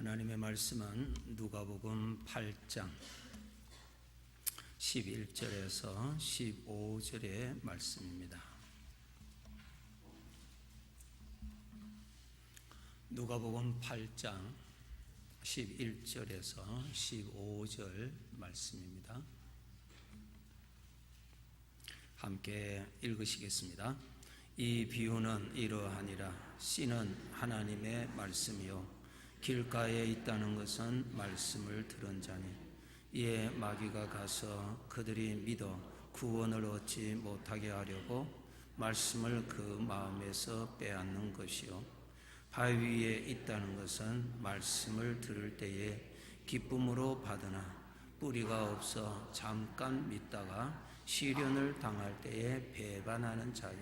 하나님의 말씀은 누가복음 8장 11절에서 15절의 말씀입니다. 누가복음 8장 11절에서 15절 말씀입니다. 함께 읽으시겠습니다. 이 비유는 이러하니라. 씨는 하나님의 말씀이요 길가에 있다는 것은 말씀을 들은 자니 이에 마귀가 가서 그들이 믿어 구원을 얻지 못하게 하려고 말씀을 그 마음에서 빼앗는 것이요 바위 위에 있다는 것은 말씀을 들을 때에 기쁨으로 받으나 뿌리가 없어 잠깐 믿다가 시련을 당할 때에 배반하는 자요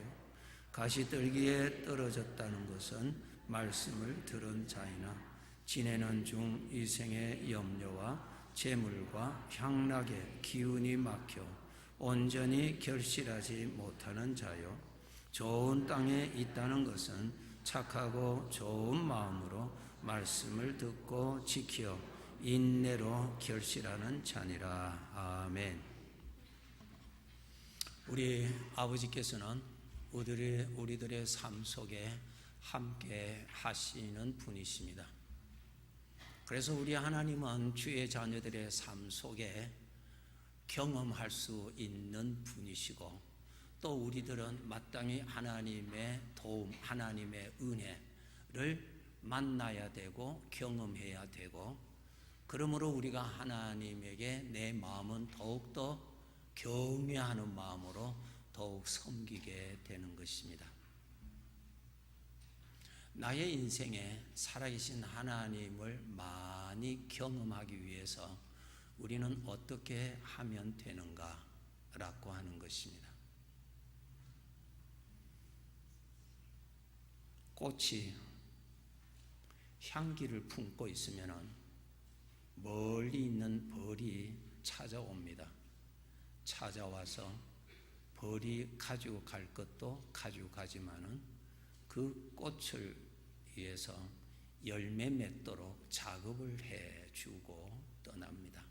가시떨기에 떨어졌다는 것은 말씀을 들은 자이나 지내는 중 이생의 염려와 재물과 향락에 기운이 막혀 온전히 결실하지 못하는 자요 좋은 땅에 있다는 것은 착하고 좋은 마음으로 말씀을 듣고 지켜 인내로 결실하는 자니라. 아멘. 우리 아버지께서는 우리들의 삶 속에 함께 하시는 분이십니다. 그래서 우리 하나님은 주의 자녀들의 삶 속에 경험할 수 있는 분이시고 또 우리들은 마땅히 하나님의 도움, 하나님의 은혜를 만나야 되고 경험해야 되고 그러므로 우리가 하나님에게 내 마음은 더욱더 경외하는 마음으로 더욱 섬기게 되는 것입니다. 나의 인생에 살아계신 하나님을 많이 경험하기 위해서 우리는 어떻게 하면 되는가라고 하는 것입니다. 꽃이 향기를 품고 있으면 멀리 있는 벌이 찾아옵니다. 찾아와서 벌이 가지고 갈 것도 가지고 가지만은 그 꽃을 위해서 열매 맺도록 작업을 해주고 떠납니다.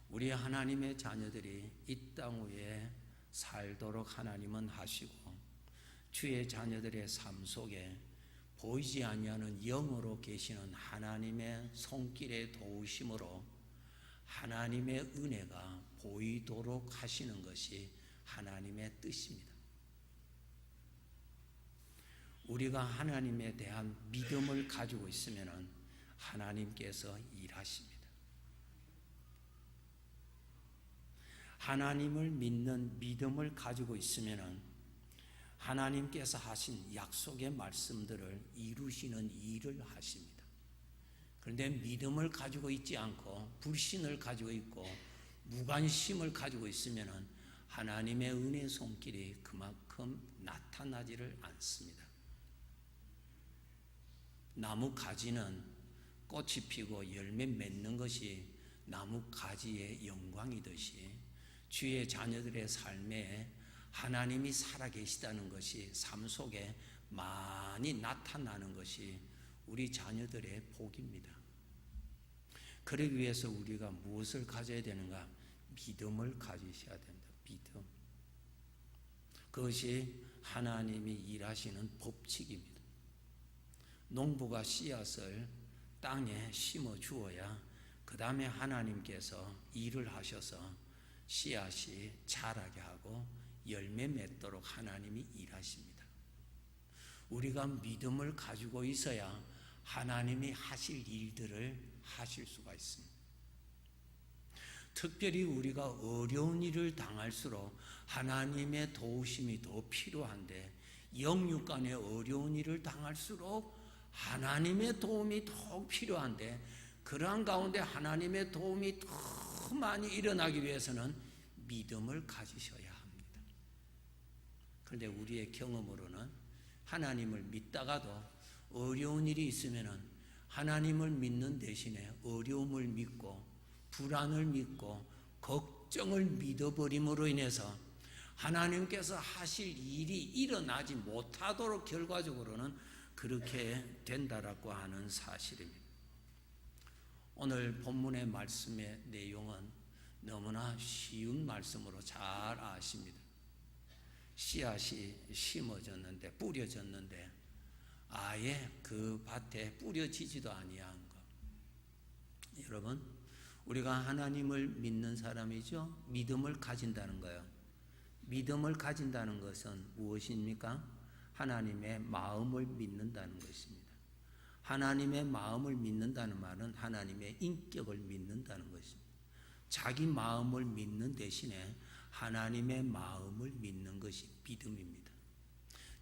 우리 하나님의 자녀들이 이 땅 위에 살도록 하나님은 하시고 주의 자녀들의 삶 속에 보이지 아니하는 영으로 계시는 하나님의 손길의 도우심으로 하나님의 은혜가 보이도록 하시는 것이 하나님의 뜻입니다. 우리가 하나님에 대한 믿음을 가지고 있으면 하나님께서 일하십니다. 하나님을 믿는 믿음을 가지고 있으면 하나님께서 하신 약속의 말씀들을 이루시는 일을 하십니다. 그런데 믿음을 가지고 있지 않고 불신을 가지고 있고 무관심을 가지고 있으면 하나님의 은혜 손길이 그만큼 나타나지를 않습니다. 나무 가지는 꽃이 피고 열매 맺는 것이 나무 가지의 영광이듯이 주의 자녀들의 삶에 하나님이 살아계시다는 것이 삶 속에 많이 나타나는 것이 우리 자녀들의 복입니다. 그러기 위해서 우리가 무엇을 가져야 되는가? 믿음을 가지셔야 된다. 믿음. 그것이 하나님이 일하시는 법칙입니다. 농부가 씨앗을 땅에 심어 주어야 그 다음에 하나님께서 일을 하셔서 씨앗이 자라게 하고 열매 맺도록 하나님이 일하십니다. 우리가 믿음을 가지고 있어야 하나님이 하실 일들을 하실 수가 있습니다. 특별히 우리가 어려운 일을 당할수록 하나님의 도우심이 더 필요한데 영육 간의 어려운 일을 당할수록 하나님의 도움이 더욱 필요한데 그러한 가운데 하나님의 도움이 더 많이 일어나기 위해서는 믿음을 가지셔야 합니다. 그런데 우리의 경험으로는 하나님을 믿다가도 어려운 일이 있으면 하나님을 믿는 대신에 어려움을 믿고 불안을 믿고 걱정을 믿어버림으로 인해서 하나님께서 하실 일이 일어나지 못하도록 결과적으로는 그렇게 된다라고 하는 사실입니다. 오늘 본문의 말씀의 내용은 너무나 쉬운 말씀으로 잘 아십니다. 씨앗이 심어졌는데, 뿌려졌는데 아예 그 밭에 뿌려지지도 아니한 것. 여러분, 우리가 하나님을 믿는 사람이죠. 믿음을 가진다는 거예요. 믿음을 가진다는 것은 무엇입니까? 하나님의 마음을 믿는다는 것입니다. 하나님의 마음을 믿는다는 말은 하나님의 인격을 믿는다는 것입니다. 자기 마음을 믿는 대신에 하나님의 마음을 믿는 것이 믿음입니다.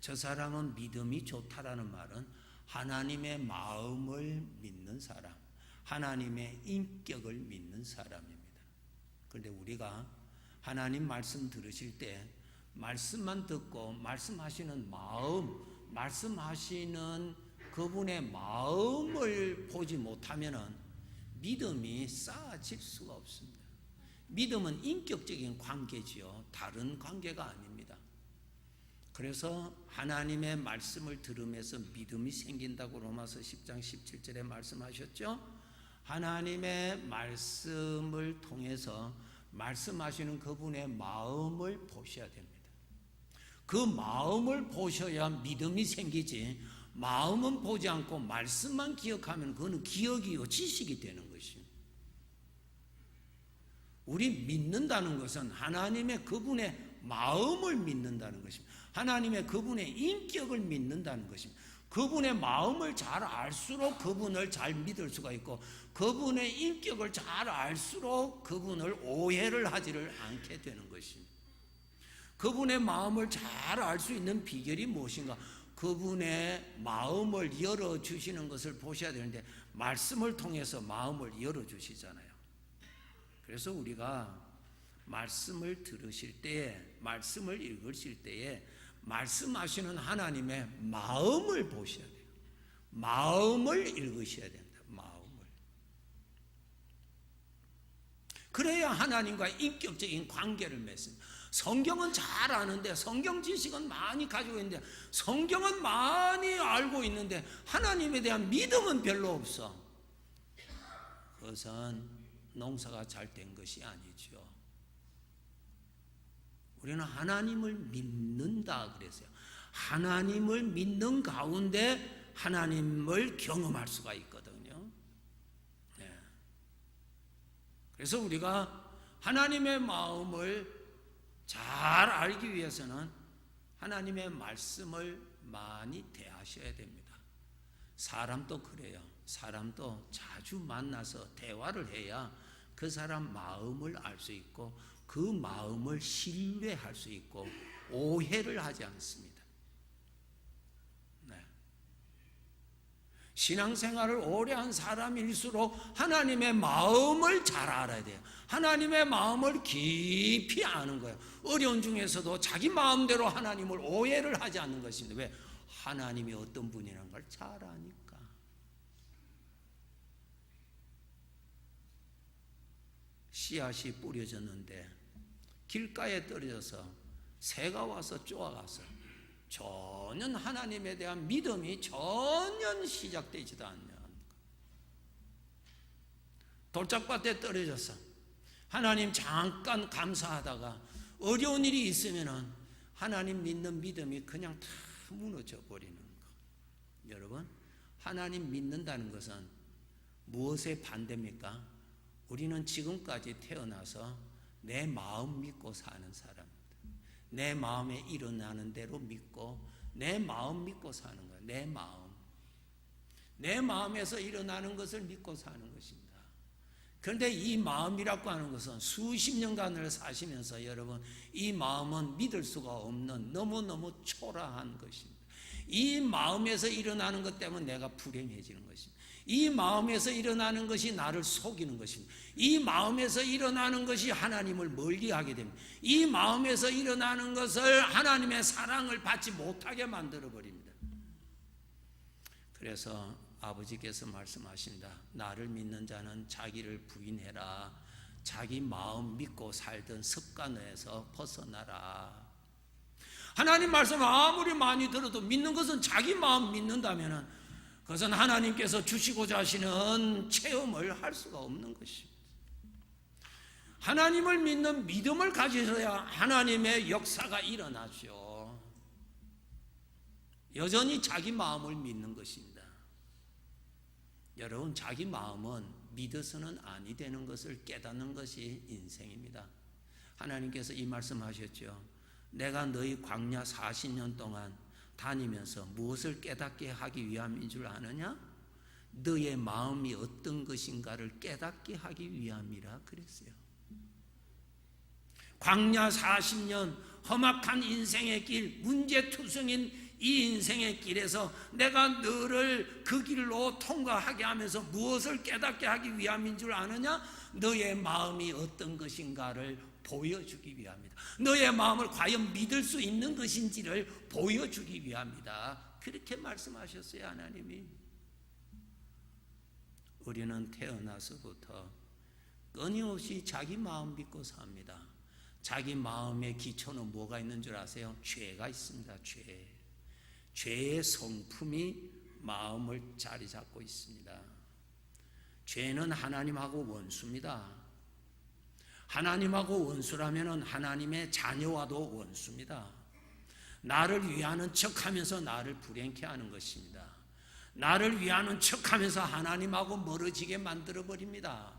저 사람은 믿음이 좋다라는 말은 하나님의 마음을 믿는 사람, 하나님의 인격을 믿는 사람입니다. 그런데 우리가 하나님 말씀 들으실 때 말씀만 듣고 말씀하시는 마음, 말씀하시는 그분의 마음을 보지 못하면 믿음이 쌓아질 수가 없습니다. 믿음은 인격적인 관계지요. 다른 관계가 아닙니다. 그래서 하나님의 말씀을 들으면서 믿음이 생긴다고 로마서 10장 17절에 말씀하셨죠. 하나님의 말씀을 통해서 말씀하시는 그분의 마음을 보셔야 됩니다. 그 마음을 보셔야 믿음이 생기지, 마음은 보지 않고 말씀만 기억하면 그거는 기억이요 지식이 되는 것이요. 우리 믿는다는 것은 하나님의 그분의 마음을 믿는다는 것입니다. 하나님의 그분의 인격을 믿는다는 것입니다. 그분의 마음을 잘 알수록 그분을 잘 믿을 수가 있고, 그분의 인격을 잘 알수록 그분을 오해를 하지를 않게 되는 것입니다. 그분의 마음을 잘 알 수 있는 비결이 무엇인가? 그분의 마음을 열어주시는 것을 보셔야 되는데, 말씀을 통해서 마음을 열어주시잖아요. 그래서 우리가 말씀을 들으실 때에, 말씀을 읽으실 때에 말씀하시는 하나님의 마음을 보셔야 돼요. 마음을 읽으셔야 된다. 마음을. 그래야 하나님과 인격적인 관계를 맺습니다. 성경은 잘 아는데, 성경 지식은 많이 가지고 있는데, 성경은 많이 알고 있는데 하나님에 대한 믿음은 별로 없어. 그것은 농사가 잘 된 것이 아니죠. 우리는 하나님을 믿는다 그랬어요. 하나님을 믿는 가운데 하나님을 경험할 수가 있거든요. 네. 그래서 우리가 하나님의 마음을 잘 알기 위해서는 하나님의 말씀을 많이 대하셔야 됩니다. 사람도 그래요. 사람도 자주 만나서 대화를 해야 그 사람 마음을 알 수 있고, 그 마음을 신뢰할 수 있고 오해를 하지 않습니다. 네. 신앙생활을 오래 한 사람일수록 하나님의 마음을 잘 알아야 돼요. 하나님의 마음을 깊이 아는 거예요. 어려운 중에서도 자기 마음대로 하나님을 오해를 하지 않는 것입니다. 왜? 하나님이 어떤 분이라는 걸 잘 아니까. 씨앗이 뿌려졌는데 길가에 떨어져서 새가 와서 쪼아가서 전혀 하나님에 대한 믿음이 전혀 시작되지도 않냐. 돌짝밭에 떨어져서 하나님 잠깐 감사하다가 어려운 일이 있으면 하나님 믿는 믿음이 그냥 다 무너져 버리는 거. 여러분, 하나님 믿는다는 것은 무엇의 반대입니까? 우리는 지금까지 태어나서 내 마음 믿고 사는 사람입니다. 내 마음에 일어나는 대로 믿고 내 마음 믿고 사는 거예요. 내 마음. 내 마음에서 일어나는 것을 믿고 사는 것입니다. 그런데 이 마음이라고 하는 것은 수십 년간을 사시면서 여러분, 이 마음은 믿을 수가 없는 너무너무 초라한 것입니다. 이 마음에서 일어나는 것 때문에 내가 불행해지는 것입니다. 이 마음에서 일어나는 것이 나를 속이는 것입니다. 이 마음에서 일어나는 것이 하나님을 멀리하게 됩니다. 이 마음에서 일어나는 것을 하나님의 사랑을 받지 못하게 만들어버립니다. 그래서 아버지께서 말씀하십니다. 나를 믿는 자는 자기를 부인해라. 자기 마음 믿고 살던 습관에서 벗어나라. 하나님 말씀을 아무리 많이 들어도 믿는 것은 자기 마음 믿는다면 그것은 하나님께서 주시고자 하시는 체험을 할 수가 없는 것입니다. 하나님을 믿는 믿음을 가지셔야 하나님의 역사가 일어나죠. 여전히 자기 마음을 믿는 것입니다. 여러분, 자기 마음은 믿어서는 아니 되는 것을 깨닫는 것이 인생입니다. 하나님께서 이 말씀하셨죠. 내가 너희 광야 40년 동안 다니면서 무엇을 깨닫게 하기 위함인 줄 아느냐? 너의 마음이 어떤 것인가를 깨닫게 하기 위함이라 그랬어요. 광야 40년 험악한 인생의 길, 문제투성인 이 인생의 길에서 내가 너를 그 길로 통과하게 하면서 무엇을 깨닫게 하기 위함인 줄 아느냐? 너의 마음이 어떤 것인가를 보여주기 위함이다. 너의 마음을 과연 믿을 수 있는 것인지를 보여주기 위함이다. 그렇게 말씀하셨어요, 하나님이. 우리는 태어나서부터 끊임없이 자기 마음 믿고 삽니다. 자기 마음의 기초는 뭐가 있는 줄 아세요? 죄가 있습니다. 죄의 성품이 마음을 자리 잡고 있습니다. 죄는 하나님하고 원수입니다. 하나님하고 원수라면 하나님의 자녀와도 원수입니다. 나를 위하는 척하면서 나를 불행케 하는 것입니다. 나를 위하는 척하면서 하나님하고 멀어지게 만들어버립니다.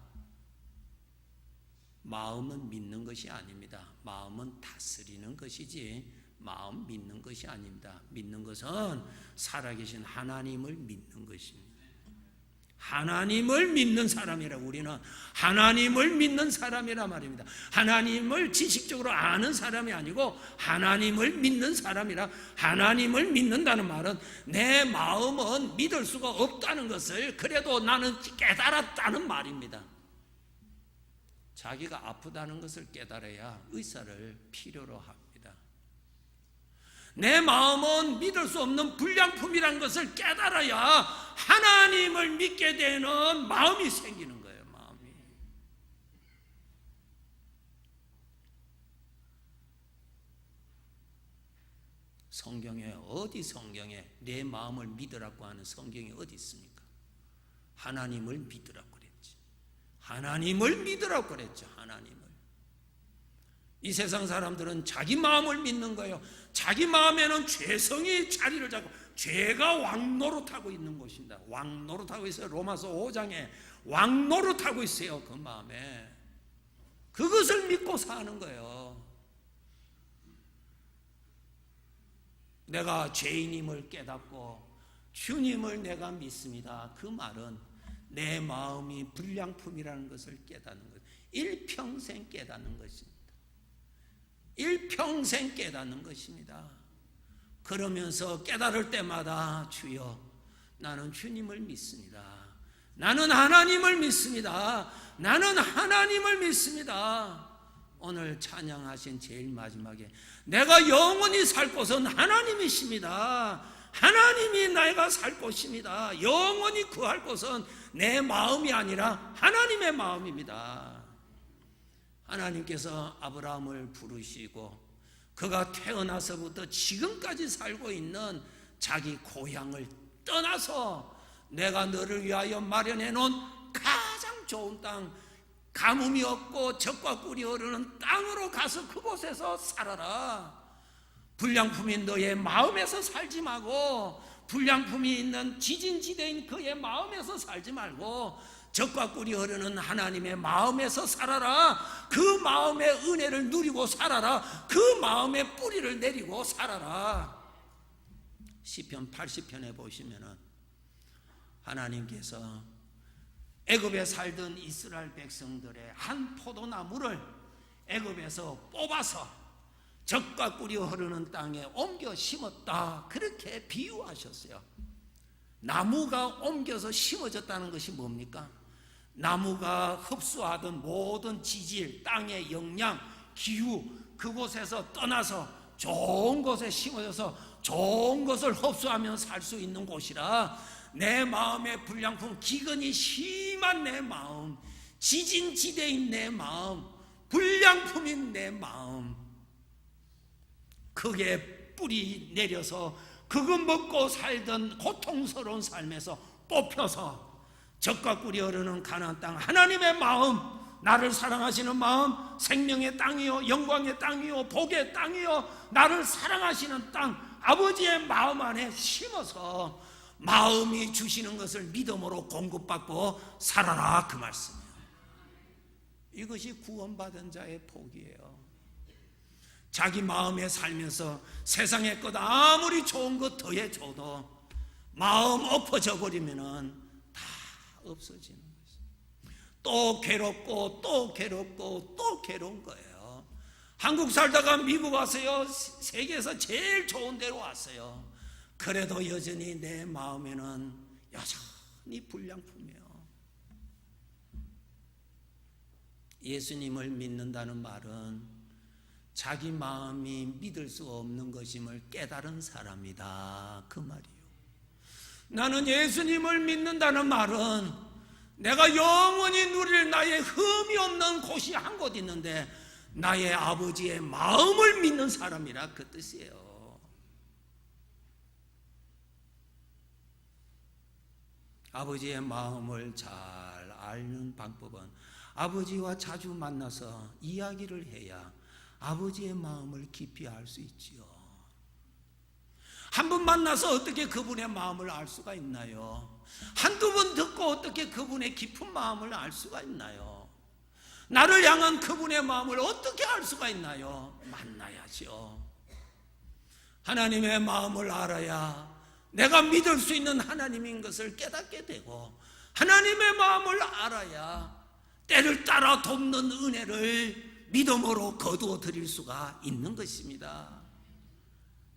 마음은 믿는 것이 아닙니다. 마음은 다스리는 것이지 마음 믿는 것이 아닙니다. 믿는 것은 살아계신 하나님을 믿는 것입니다. 하나님을 믿는 사람이라, 우리는 하나님을 믿는 사람이라 말입니다. 하나님을 지식적으로 아는 사람이 아니고 하나님을 믿는 사람이라. 하나님을 믿는다는 말은 내 마음은 믿을 수가 없다는 것을 그래도 나는 깨달았다는 말입니다. 자기가 아프다는 것을 깨달아야 의사를 필요로 합니다. 내 마음은 믿을 수 없는 불량품이라는 것을 깨달아야 하나님을 믿게 되는 마음이 생기는 거예요. 마음이. 성경에 내 마음을 믿으라고 하는 성경이 어디 있습니까? 하나님을 믿으라고 그랬지. 하나님을 믿으라고 그랬죠. 하나님을. 이 세상 사람들은 자기 마음을 믿는 거예요. 자기 마음에는 죄성이 자리를 잡고 죄가 왕노릇하고 있는 것입니다. 왕노릇하고 있어요. 로마서 5장에 왕노릇하고 있어요. 그 마음에. 그것을 믿고 사는 거예요. 내가 죄인임을 깨닫고 주님을 내가 믿습니다. 그 말은 내 마음이 불량품이라는 것을 깨닫는 거예요. 일평생 깨닫는 것입니다. 일평생 깨닫는 것입니다. 그러면서 깨달을 때마다 주여, 나는 주님을 믿습니다. 나는 하나님을 믿습니다. 나는 하나님을 믿습니다. 오늘 찬양하신 제일 마지막에 내가 영원히 살 곳은 하나님이십니다. 하나님이 내가 살 곳입니다. 영원히 구할 곳은 내 마음이 아니라 하나님의 마음입니다. 하나님께서 아브라함을 부르시고 그가 태어나서부터 지금까지 살고 있는 자기 고향을 떠나서 내가 너를 위하여 마련해 놓은 가장 좋은 땅, 가뭄이 없고 젖과 꿀이 흐르는 땅으로 가서 그곳에서 살아라. 불량품인 너의 마음에서 살지 말고, 불량품이 있는 지진지대인 그의 마음에서 살지 말고 젖과 꿀이 흐르는 하나님의 마음에서 살아라. 그 마음의 은혜를 누리고 살아라. 그 마음의 뿌리를 내리고 살아라. 시편 80편에 보시면은 하나님께서 애굽에 살던 이스라엘 백성들의 한 포도나무를 애굽에서 뽑아서 젖과 꿀이 흐르는 땅에 옮겨 심었다. 그렇게 비유하셨어요. 나무가 옮겨서 심어졌다는 것이 뭡니까? 나무가 흡수하던 모든 지질, 땅의 영양, 기후, 그곳에서 떠나서 좋은 곳에 심어져서 좋은 것을 흡수하며 살 수 있는 곳이라. 내 마음의 불량품, 기근이 심한 내 마음, 지진지대인 내 마음, 불량품인 내 마음, 크게 뿌리 내려서 그거 먹고 살던 고통스러운 삶에서 뽑혀서 젖과 꿀이 흐르는 가나안 땅, 하나님의 마음, 나를 사랑하시는 마음, 생명의 땅이요 영광의 땅이요 복의 땅이요 나를 사랑하시는 땅, 아버지의 마음 안에 심어서 마음이 주시는 것을 믿음으로 공급받고 살아라, 그 말씀이에요. 이것이 구원받은 자의 복이에요. 자기 마음에 살면서 세상의 것 아무리 좋은 것 더해줘도 마음 엎어져 버리면은 다 없어지는 거죠. 또 괴롭고 또 괴롭고 또 괴로운 거예요. 한국 살다가 미국 왔어요. 세계에서 제일 좋은 데로 왔어요. 그래도 여전히 내 마음에는 여전히 불량품이에요. 예수님을 믿는다는 말은 자기 마음이 믿을 수 없는 것임을 깨달은 사람이다, 그 말이에요. 나는 예수님을 믿는다는 말은 내가 영원히 누릴 나의 흠이 없는 곳이 한 곳 있는데 나의 아버지의 마음을 믿는 사람이라, 그 뜻이에요. 아버지의 마음을 잘 아는 방법은 아버지와 자주 만나서 이야기를 해야 아버지의 마음을 깊이 알 수 있지요. 한 번 만나서 어떻게 그분의 마음을 알 수가 있나요? 한두 번 듣고 어떻게 그분의 깊은 마음을 알 수가 있나요? 나를 향한 그분의 마음을 어떻게 알 수가 있나요? 만나야죠. 하나님의 마음을 알아야 내가 믿을 수 있는 하나님인 것을 깨닫게 되고, 하나님의 마음을 알아야 때를 따라 돕는 은혜를 믿음으로 거두어 드릴 수가 있는 것입니다.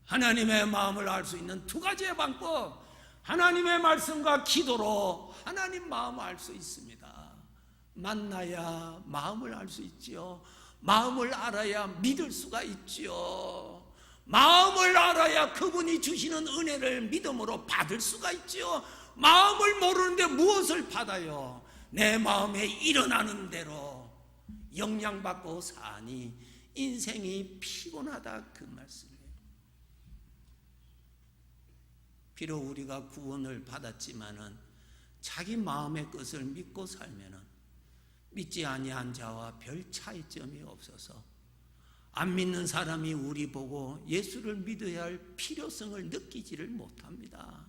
하나님의 마음을 알 수 있는 두 가지의 방법, 하나님의 말씀과 기도로 하나님 마음을 알 수 있습니다. 만나야 마음을 알 수 있지요. 마음을 알아야 믿을 수가 있지요. 마음을 알아야 그분이 주시는 은혜를 믿음으로 받을 수가 있지요. 마음을 모르는데 무엇을 받아요? 내 마음에 일어나는 대로 영향받고 사니 인생이 피곤하다, 그 말씀이에요. 비록 우리가 구원을 받았지만은 자기 마음의 것을 믿고 살면은 믿지 아니한 자와 별 차이점이 없어서 안 믿는 사람이 우리 보고 예수를 믿어야 할 필요성을 느끼지를 못합니다.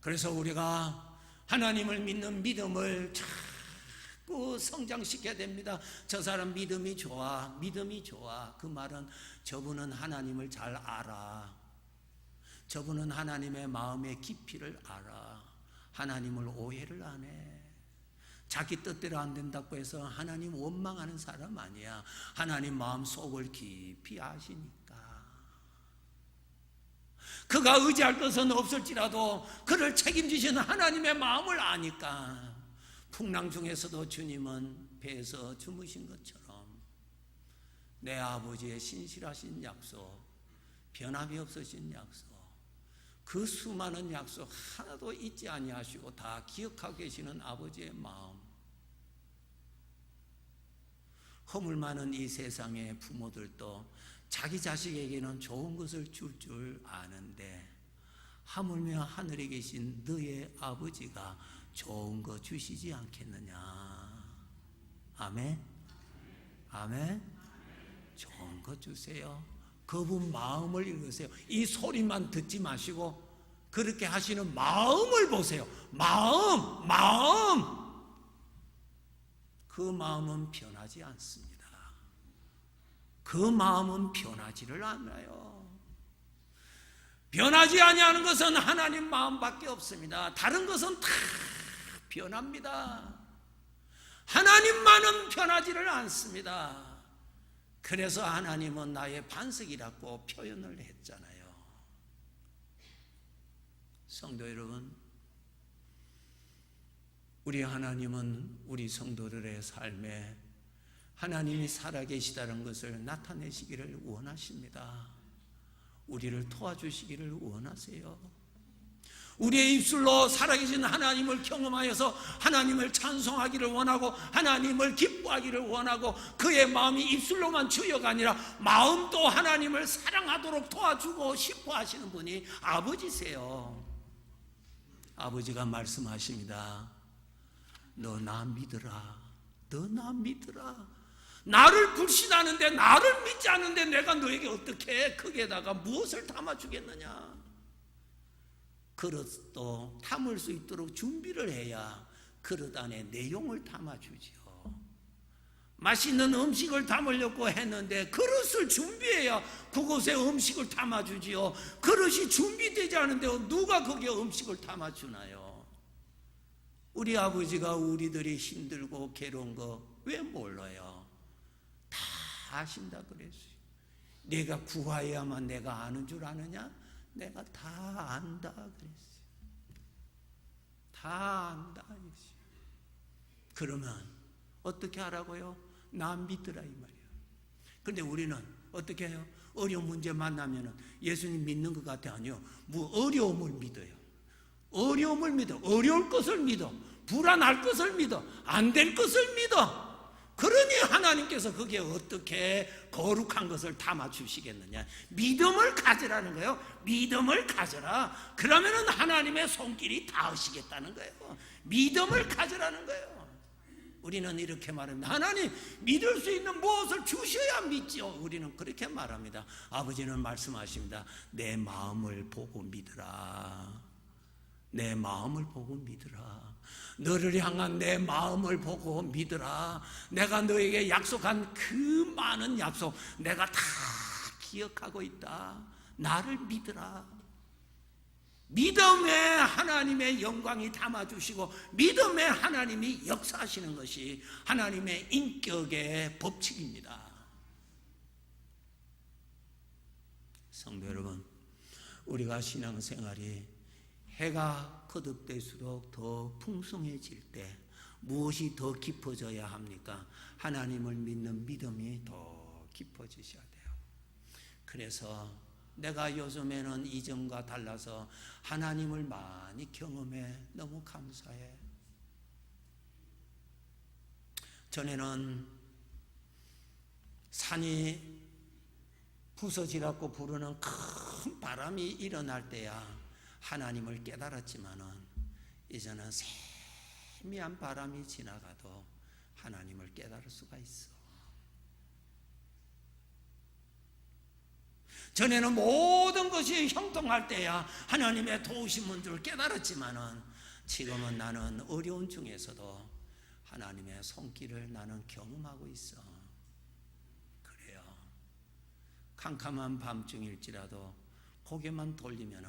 그래서 우리가 하나님을 믿는 믿음을 자꾸 성장시켜야 됩니다. 저 사람 믿음이 좋아, 믿음이 좋아. 그 말은 저분은 하나님을 잘 알아. 저분은 하나님의 마음의 깊이를 알아. 하나님을 오해를 안 해. 자기 뜻대로 안 된다고 해서 하나님 원망하는 사람 아니야. 하나님 마음 속을 깊이 아시니까. 그가 의지할 것은 없을지라도 그를 책임지시는 하나님의 마음을 아니까. 풍랑 중에서도 주님은 배에서 주무신 것처럼 내 아버지의 신실하신 약속, 변함이 없으신 약속, 그 수많은 약속 하나도 잊지 아니하시고 다 기억하고 계시는 아버지의 마음. 허물 많은 이 세상의 부모들도 자기 자식에게는 좋은 것을 줄 아는데 하물며 하늘에 계신 너의 아버지가 좋은 거 주시지 않겠느냐. 아멘? 아멘? 좋은 거 주세요. 그분 마음을 읽으세요. 이 소리만 듣지 마시고 그렇게 하시는 마음을 보세요. 마음. 그 마음은 변하지 않습니다. 그 마음은 변하지를 않아요. 변하지 아니하는 것은 하나님 마음밖에 없습니다. 다른 것은 다 변합니다. 하나님만은 변하지를 않습니다. 그래서 하나님은 나의 반석이라고 표현을 했잖아요. 성도 여러분, 우리 하나님은 우리 성도들의 삶에 하나님이 살아계시다는 것을 나타내시기를 원하십니다. 우리를 도와주시기를 원하세요. 우리의 입술로 살아계신 하나님을 경험하여서 하나님을 찬송하기를 원하고 하나님을 기뻐하기를 원하고 그의 마음이 입술로만 주여가 아니라 마음도 하나님을 사랑하도록 도와주고 싶어 하시는 분이 아버지세요. 아버지가 말씀하십니다. 너 나 믿으라. 너 나 믿으라. 나를 불신하는데 나를 믿지 않는데 내가 너에게 어떻게 거기에다가 무엇을 담아주겠느냐. 그릇도 담을 수 있도록 준비를 해야 그릇 안에 내용을 담아주지요. 맛있는 음식을 담으려고 했는데 그릇을 준비해야 그곳에 음식을 담아주지요. 그릇이 준비되지 않은데 누가 거기에 음식을 담아주나요? 우리 아버지가 우리들이 힘들고 괴로운 거 왜 몰라요? 다 아신다 그랬어요. 내가 구하여야만 내가 아는 줄 아느냐? 내가 다 안다 그랬어요. 다 안다 그랬어요. 그러면 어떻게 하라고요? 나 믿으라 이 말이에요. 그런데 우리는 어떻게 해요? 어려운 문제 만나면 예수님 믿는 것 같아. 아니요. 어려움을 믿어요. 어려움을 믿어. 어려울 것을 믿어. 불안할 것을 믿어. 안 될 것을 믿어. 그러니 하나님께서 거기에 어떻게 거룩한 것을 담아주시겠느냐. 믿음을 가지라는 거예요. 믿음을 가져라. 그러면 하나님의 손길이 닿으시겠다는 거예요. 믿음을 가지라는 거예요. 우리는 이렇게 말합니다. 하나님 믿을 수 있는 무엇을 주셔야 믿죠. 우리는 그렇게 말합니다. 아버지는 말씀하십니다. 내 마음을 보고 믿으라. 내 마음을 보고 믿으라. 너를 향한 내 마음을 보고 믿으라. 내가 너에게 약속한 그 많은 약속 내가 다 기억하고 있다. 나를 믿으라. 믿음에 하나님의 영광이 담아주시고 믿음에 하나님이 역사하시는 것이 하나님의 인격의 법칙입니다. 성도 여러분, 우리가 신앙생활이 해가 거듭될수록 더 풍성해질 때 무엇이 더 깊어져야 합니까? 하나님을 믿는 믿음이 더 깊어지셔야 돼요. 그래서 내가 요즘에는 이전과 달라서 하나님을 많이 경험해. 너무 감사해. 전에는 산이 부서지라고 부르는 큰 바람이 일어날 때야 하나님을 깨달았지만은 이제는 세미한 바람이 지나가도 하나님을 깨달을 수가 있어. 전에는 모든 것이 형통할 때야 하나님의 도우심인 줄 깨달았지만은 지금은 나는 어려운 중에서도 하나님의 손길을 나는 경험하고 있어. 그래요. 캄캄한 밤중일지라도 고개만 돌리면은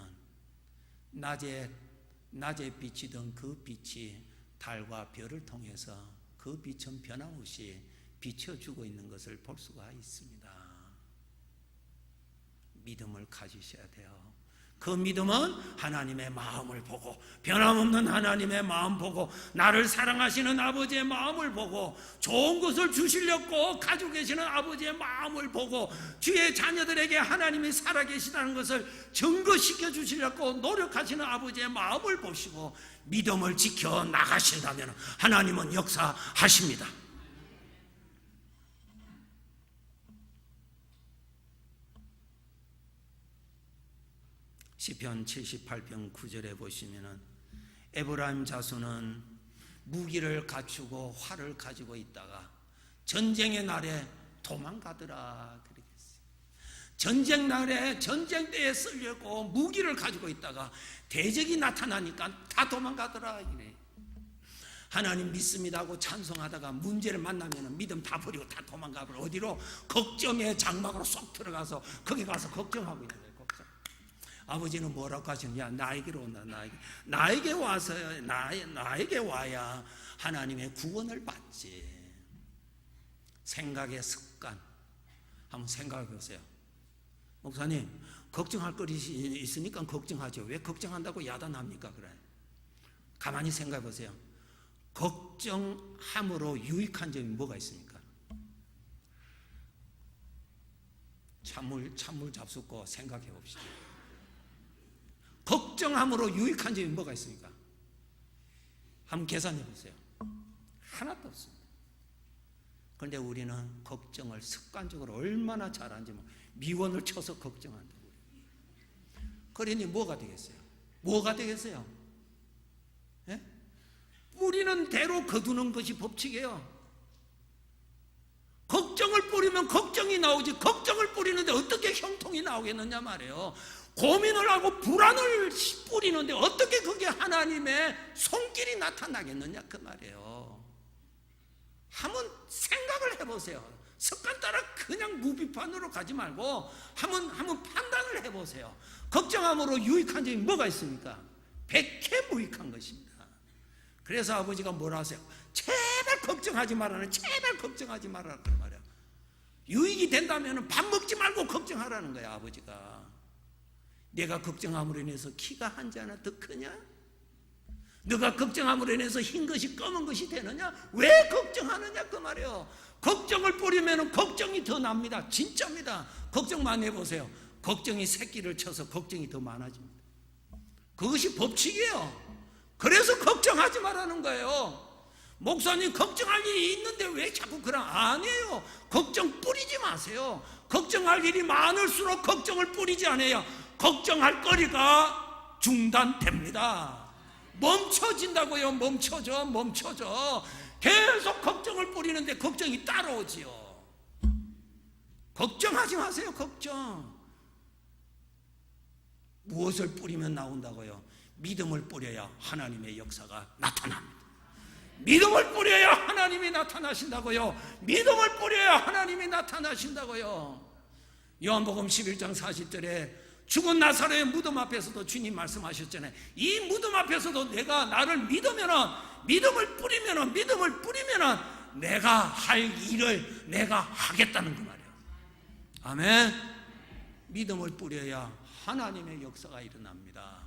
낮에 비치던 그 빛이 달과 별을 통해서 그 빛은 변함없이 비춰주고 있는 것을 볼 수가 있습니다. 믿음을 가지셔야 돼요. 그 믿음은 하나님의 마음을 보고 변함없는 하나님의 마음 보고 나를 사랑하시는 아버지의 마음을 보고 좋은 것을 주시려고 가지고 계시는 아버지의 마음을 보고 주의 자녀들에게 하나님이 살아계시다는 것을 증거시켜 주시려고 노력하시는 아버지의 마음을 보시고 믿음을 지켜 나가신다면 하나님은 역사하십니다. 시편 78편 9절에 보시면은 에브라임 자손은 무기를 갖추고 활을 가지고 있다가 전쟁의 날에 도망가더라 그러겠어요. 전쟁 날에 전쟁 때에 쓰려고 무기를 가지고 있다가 대적이 나타나니까 다 도망가더라 이래. 하나님 믿습니다 하고 찬송하다가 문제를 만나면 믿음 다 버리고 다 도망가버려. 어디로? 걱정의 장막으로 쏙 들어가서 거기 가서 걱정하고 있는 거예요. 아버지는 뭐라고 하시느냐? 나에게로 온다. 나에게 와서 나에게 와야 하나님의 구원을 받지. 생각의 습관 한번 생각해 보세요. 목사님 걱정할 것이 있으니까 걱정하죠. 왜 걱정한다고 야단합니까? 그래. 가만히 생각해 보세요. 걱정함으로 유익한 점이 뭐가 있습니까? 찬물 잡숫고 생각해 봅시다. 걱정함으로 유익한 점이 뭐가 있습니까? 한번 계산해 보세요. 하나도 없습니다. 그런데 우리는 걱정을 습관적으로 얼마나 잘하는지 미원을 쳐서 걱정한다고. 그러니 뭐가 되겠어요? 뭐가 되겠어요? 예? 뿌리는 대로 거두는 것이 법칙이에요. 걱정을 뿌리면 걱정이 나오지, 걱정을 뿌리는데 어떻게 형통이 나오겠느냐 말이에요. 고민을 하고 불안을 뿌리는데 어떻게 그게 하나님의 손길이 나타나겠느냐 그 말이에요. 한번 생각을 해보세요. 습관 따라 그냥 무비판으로 가지 말고 한번 판단을 해보세요. 걱정함으로 유익한 점이 뭐가 있습니까? 백해 무익한 것입니다. 그래서 아버지가 뭐라 하세요? 제발 걱정하지 말아라, 제발 걱정하지 말아라 그 말이야. 유익이 된다면 밥 먹지 말고 걱정하라는 거야. 아버지가 내가 걱정함으로 인해서 키가 한 자 하나 더 크냐? 너가 걱정함으로 인해서 흰 것이 검은 것이 되느냐? 왜 걱정하느냐 그 말이에요. 걱정을 뿌리면 걱정이 더 납니다. 진짜입니다. 걱정만 해보세요. 걱정이 새끼를 쳐서 걱정이 더 많아집니다. 그것이 법칙이에요. 그래서 걱정하지 말라는 거예요. 목사님 걱정할 일이 있는데 왜 자꾸 그런? 아니에요. 걱정 뿌리지 마세요. 걱정할 일이 많을수록 걱정을 뿌리지 않아요. 걱정할 거리가 중단됩니다. 멈춰진다고요. 멈춰져. 계속 걱정을 뿌리는데 걱정이 따라오지요. 걱정하지 마세요. 걱정. 무엇을 뿌리면 나온다고요? 믿음을 뿌려야 하나님의 역사가 나타납니다. 믿음을 뿌려야 하나님이 나타나신다고요. 믿음을 뿌려야 하나님이 나타나신다고요. 요한복음 11장 40절에 죽은 나사로의 무덤 앞에서도 주님 말씀하셨잖아요. 이 무덤 앞에서도 내가 나를 믿음을 뿌리면은 내가 할 일을 내가 하겠다는 그 말이에요. 아멘. 믿음을 뿌려야 하나님의 역사가 일어납니다.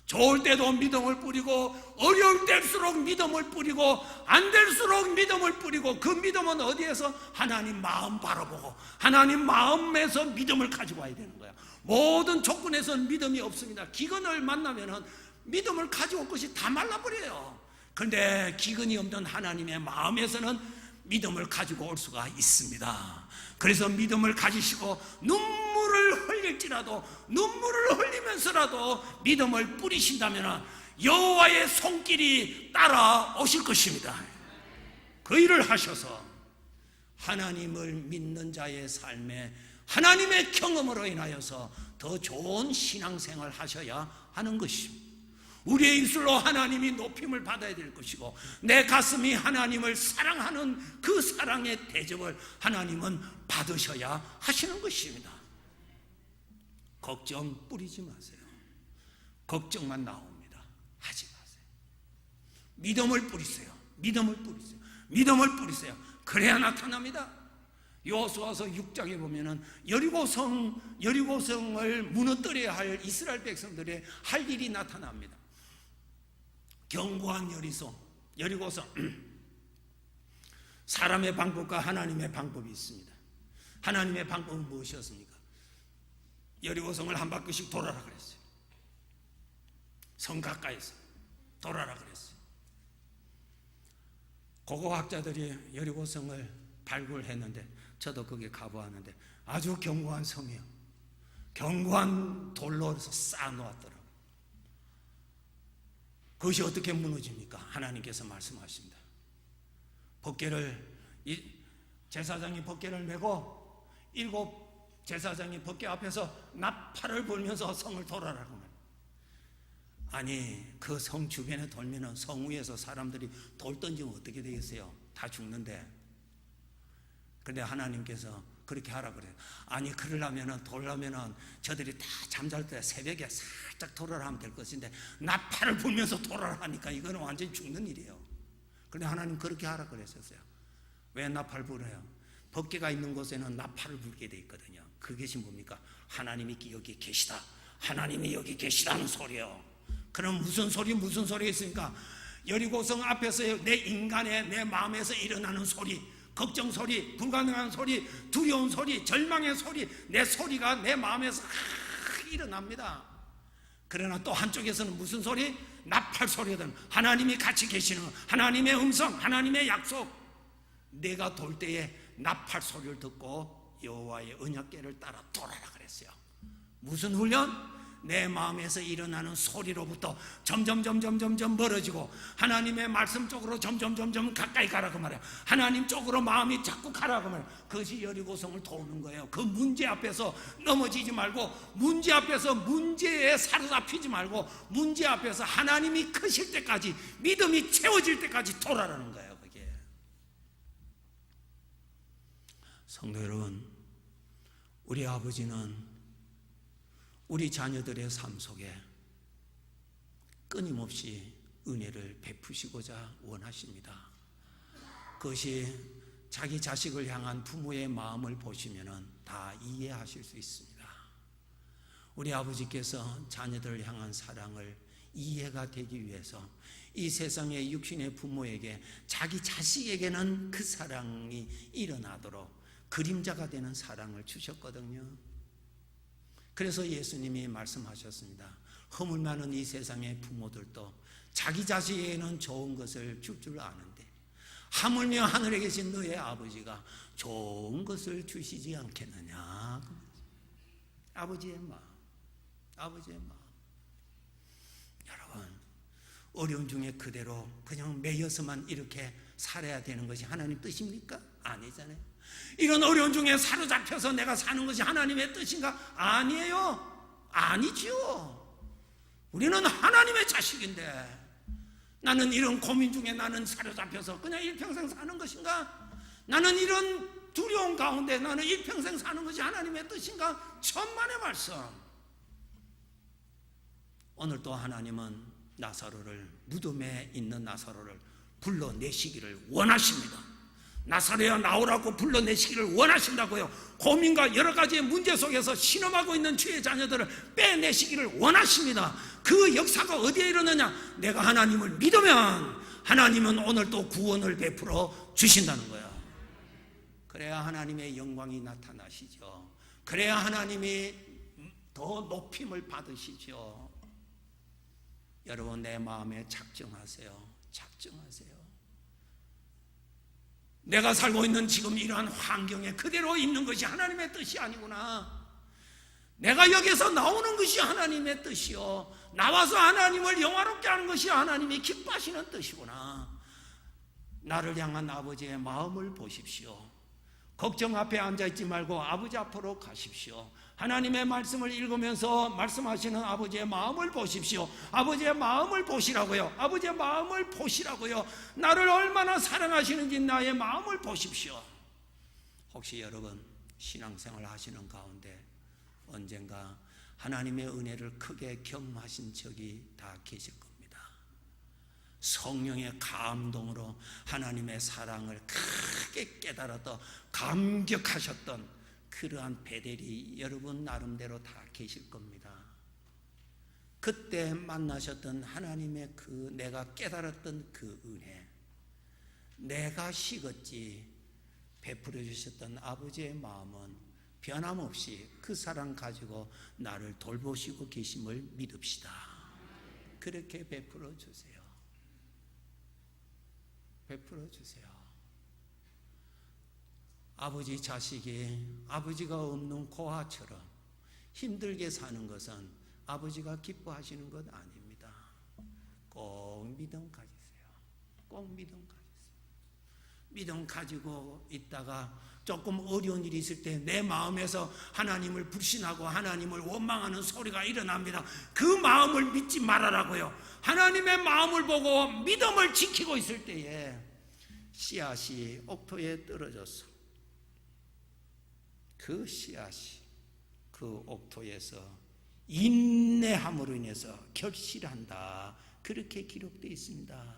좋을 때도 믿음을 뿌리고 어려울 때일수록 믿음을 뿌리고 안 될수록 믿음을 뿌리고, 그 믿음은 어디에서? 하나님 마음 바라보고 하나님 마음에서 믿음을 가지고 와야 되는 거야. 모든 조건에서는 믿음이 없습니다. 기근을 만나면은 믿음을 가지고 올 것이 다 말라버려요. 그런데 기근이 없는 하나님의 마음에서는 믿음을 가지고 올 수가 있습니다. 그래서 믿음을 가지시고 눈물을 흘릴지라도, 눈물을 흘리면서라도 믿음을 뿌리신다면 여호와의 손길이 따라오실 것입니다. 그 일을 하셔서 하나님을 믿는 자의 삶에 하나님의 경험으로 인하여서 더 좋은 신앙생활을 하셔야 하는 것입니다. 우리의 입술로 하나님이 높임을 받아야 될 것이고, 내 가슴이 하나님을 사랑하는 그 사랑의 대접을 하나님은 받으셔야 하시는 것입니다. 걱정 뿌리지 마세요. 걱정만 나옵니다. 하지 마세요. 믿음을 뿌리세요. 믿음을 뿌리세요. 그래야 나타납니다. 여호수아서 6장에 보면은 여리고성을 무너뜨려야 할 이스라엘 백성들의 할 일이 나타납니다. 견고한 여리고성. 사람의 방법과 하나님의 방법이 있습니다. 하나님의 방법은 무엇이었습니까? 여리고성을 한 바퀴씩 돌아라 그랬어요. 성 가까이서 돌아라 그랬어요. 고고학자들이 여리고성을 발굴했는데, 저도 거기에 가보았는데 아주 견고한 성이에요. 견고한 돌로 쌓아놓았더라고요. 그것이 어떻게 무너집니까? 하나님께서 말씀하십니다. 제사장이 법궤를 메고 7 제사장이 법궤 앞에서 나팔을 불면서 성을 돌아라고 말해요. 아니, 그 성 주변에 돌면은 성 위에서 사람들이 돌 던지면 어떻게 되겠어요? 다 죽는데. 근데 하나님께서 그렇게 하라 그래요. 아니, 돌려면은 저들이 다 잠잘 때 새벽에 살짝 돌아라 하면 될 것인데, 나팔을 불면서 돌아라 하니까 이거는 완전히 죽는 일이에요. 그런데 하나님 그렇게 하라 그랬었어요. 왜 나팔 불어요? 법궤가 있는 곳에는 나팔을 불게 돼 있거든요. 그것이 뭡니까? 하나님이 여기 계시다, 하나님이 여기 계시다는 소리예요. 그럼 무슨 소리가 있습니까? 여리고성 앞에서 내 마음에서 일어나는 소리, 걱정 소리, 불가능한 소리, 두려운 소리, 절망의 소리, 내 소리가 내 마음에서 일어납니다. 그러나 또 한쪽에서는 무슨 소리? 나팔 소리든 하나님이 같이 계시는 것, 하나님의 음성, 하나님의 약속. 내가 돌 때에 나팔 소리를 듣고 여호와의 언약궤를 따라 돌아라 그랬어요. 무슨 훈련? 내 마음에서 일어나는 소리로부터 점점 멀어지고 하나님의 말씀 쪽으로 점점 가까이 가라고 말해요. 하나님 쪽으로 마음이 자꾸 가라고 말해요. 그것이 여리고성을 도우는 거예요. 그 문제 앞에서 넘어지지 말고, 문제 앞에서 문제에 사로잡히지 말고, 문제 앞에서 하나님이 크실 때까지, 믿음이 채워질 때까지 돌아라는 거예요. 그게. 성도 여러분, 우리 아버지는 우리 자녀들의 삶 속에 끊임없이 은혜를 베푸시고자 원하십니다. 그것이 자기 자식을 향한 부모의 마음을 보시면 다 이해하실 수 있습니다. 우리 아버지께서 자녀들을 향한 사랑을 이해가 되기 위해서 이 세상의 육신의 부모에게 자기 자식에게는 그 사랑이 일어나도록 그림자가 되는 사랑을 주셨거든요. 그래서 예수님이 말씀하셨습니다. 허물 많은 이 세상의 부모들도 자기 자식에게는 좋은 것을 줄 줄 아는데 하물며 하늘에 계신 너의 아버지가 좋은 것을 주시지 않겠느냐. 아버지의 마음, 아버지의 마음. 여러분, 어려운 중에 그대로 그냥 매여서만 이렇게 살아야 되는 것이 하나님 뜻입니까? 아니잖아요. 이런 어려운 중에 사로잡혀서 내가 사는 것이 하나님의 뜻인가? 아니에요. 아니지요. 우리는 하나님의 자식인데 나는 이런 고민 중에 나는 사로잡혀서 그냥 일평생 사는 것인가? 나는 이런 두려움 가운데 나는 일평생 사는 것이 하나님의 뜻인가? 천만의 말씀. 오늘 또 하나님은 나사로를, 무덤에 있는 나사로를 불러내시기를 원하십니다. 나사로야 나오라고 불러내시기를 원하신다고요. 고민과 여러 가지의 문제 속에서 신음하고 있는 주의 자녀들을 빼내시기를 원하십니다. 그 역사가 어디에 이르느냐? 내가 하나님을 믿으면 하나님은 오늘 또 구원을 베풀어 주신다는 거예요. 그래야 하나님의 영광이 나타나시죠. 그래야 하나님이 더 높임을 받으시죠. 여러분, 내 마음에 작정하세요. 작정하세요. 내가 살고 있는 지금 이러한 환경에 그대로 있는 것이 하나님의 뜻이 아니구나. 내가 여기서 나오는 것이 하나님의 뜻이요, 나와서 하나님을 영화롭게 하는 것이 하나님이 기뻐하시는 뜻이구나. 나를 향한 아버지의 마음을 보십시오. 걱정 앞에 앉아있지 말고 아버지 앞으로 가십시오. 하나님의 말씀을 읽으면서 말씀하시는 아버지의 마음을 보십시오. 아버지의 마음을 보시라고요. 아버지의 마음을 보시라고요. 나를 얼마나 사랑하시는지 나의 마음을 보십시오. 혹시 여러분 신앙생활 하시는 가운데 언젠가 하나님의 은혜를 크게 경험하신 적이 다 계실 겁니다. 성령의 감동으로 하나님의 사랑을 크게 깨달았던, 감격하셨던 그러한 베델이 여러분 나름대로 다 계실 겁니다. 그때 만나셨던 하나님의 그 내가 깨달았던 그 은혜, 내가 식었지 베풀어 주셨던 아버지의 마음은 변함없이 그 사랑 가지고 나를 돌보시고 계심을 믿읍시다. 그렇게 베풀어 주세요. 베풀어 주세요. 아버지 자식이 아버지가 없는 고아처럼 힘들게 사는 것은 아버지가 기뻐하시는 것 아닙니다. 꼭 믿음 가지세요. 꼭 믿음 가지세요. 믿음 가지고 있다가 조금 어려운 일이 있을 때 내 마음에서 하나님을 불신하고 하나님을 원망하는 소리가 일어납니다. 그 마음을 믿지 말아라고요. 하나님의 마음을 보고 믿음을 지키고 있을 때에 씨앗이 옥토에 떨어져서 그 씨앗이 그 옥토에서 인내함으로 인해서 결실한다. 그렇게 기록되어 있습니다.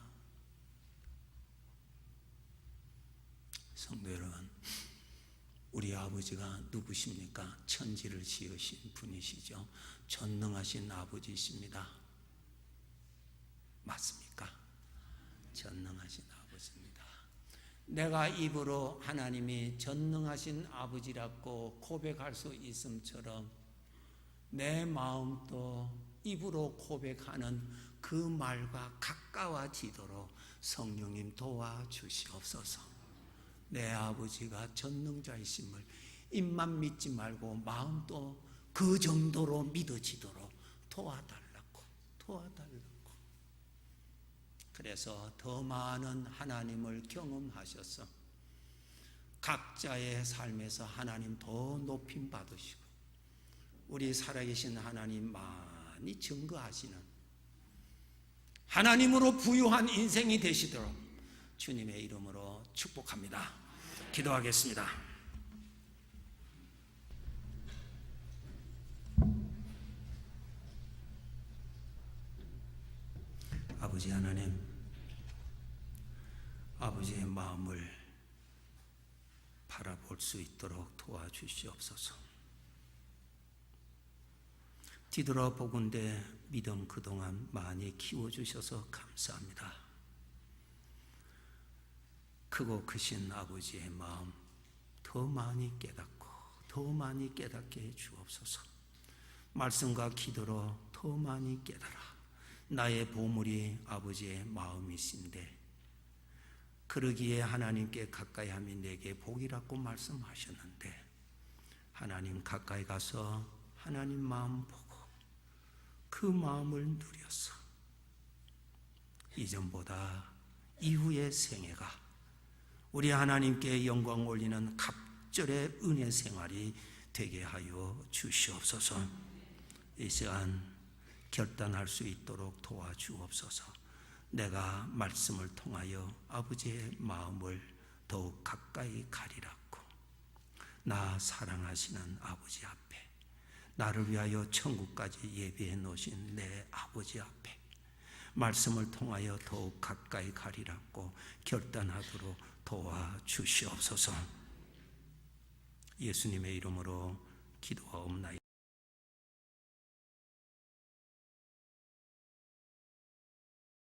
성도 여러분, 우리 아버지가 누구십니까? 천지를 지으신 분이시죠. 전능하신 아버지이십니다. 맞습니까? 전능하신 아버지입니다. 내가 입으로 하나님이 전능하신 아버지라고 고백할 수 있음처럼 내 마음도 입으로 고백하는 그 말과 가까워지도록 성령님 도와주시옵소서. 내 아버지가 전능자이심을 입만 믿지 말고 마음도 그 정도로 믿어지도록 도와달라고. 그래서 더 많은 하나님을 경험하셔서 각자의 삶에서 하나님 더 높임 받으시고 우리 살아계신 하나님 많이 증거하시는 하나님으로 부유한 인생이 되시도록 주님의 이름으로 축복합니다. 기도하겠습니다. 아버지 하나님, 아버지의 마음을 바라볼 수 있도록 도와주시옵소서. 뒤돌아보건대 믿음 그동안 많이 키워주셔서 감사합니다. 크고 크신 아버지의 마음 더 많이 깨닫고 더 많이 깨닫게 해 주옵소서. 말씀과 기도로 더 많이 깨달아 나의 보물이 아버지의 마음이신데 그러기에 하나님께 가까이 함이 내게 복이라고 말씀하셨는데 하나님 가까이 가서 하나님 마음 보고 그 마음을 누려서 이전보다 이후의 생애가 우리 하나님께 영광 올리는 갑절의 은혜 생활이 되게 하여 주시옵소서. 이 시간 결단할 수 있도록 도와주옵소서. 내가 말씀을 통하여 아버지의 마음을 더욱 가까이 가리라고 나 사랑하시는 아버지 앞에 나를 위하여 천국까지 예비해 놓으신 내 아버지 앞에 말씀을 통하여 더욱 가까이 가리라고 결단하도록 도와주시옵소서. 예수님의 이름으로